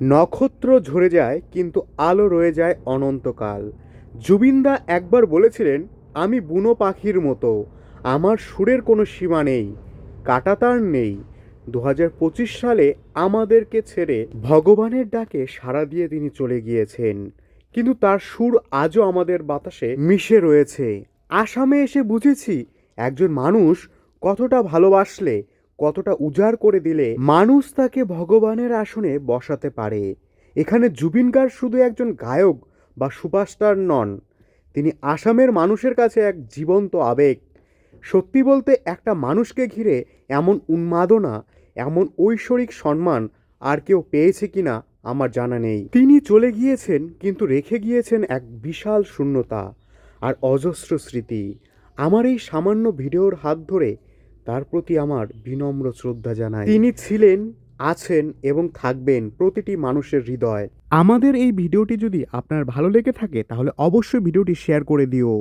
নক্ষত্র ঝরে যায় কিন্তু আলো রয়ে যায় অনন্তকাল। জুবিনদা একবার বলেছিলেন, আমি বুনো পাখির মতো, আমার সুরের কোনো সীমা নেই, কাঁটাতার নেই। 2025 সালে আমাদেরকে ছেড়ে ভগবানের ডাকে সাড়া দিয়ে তিনি চলে গিয়েছেন, কিন্তু তার সুর আজও আমাদের বাতাসে মিশে রয়েছে। আসামে এসে বুঝেছি একজন মানুষ কতটা ভালোবাসলে, কতটা উজাড় করে দিলে মানুষ তাকে ভগবানের আসনে বসাতে পারে। এখানে জুবিন গার্গ শুধু একজন গায়ক বা সুপারস্টার নন, তিনি আসামের মানুষের কাছে এক জীবন্ত আবেগ। সত্যি বলতে একটা মানুষকে ঘিরে এমন উন্মাদনা, এমন ঐশ্বরিক সম্মান আর কেউ পেয়েছে কিনা আমার জানা নেই। তিনি চলে গিয়েছেন কিন্তু রেখে গিয়েছেন এক বিশাল শূন্যতা আর অজস্র স্মৃতি। আমার এই সামান্য ভিডিওর হাত ধরে তার প্রতি আমার বিনম্র শ্রদ্ধা জানাই। তিনি ছিলেন, আছেন এবং থাকবেন প্রতিটি মানুষের হৃদয়। আমাদের এই ভিডিওটি যদি আপনার ভালো লেগে থাকে তাহলে অবশ্যই ভিডিওটি শেয়ার করে দিও।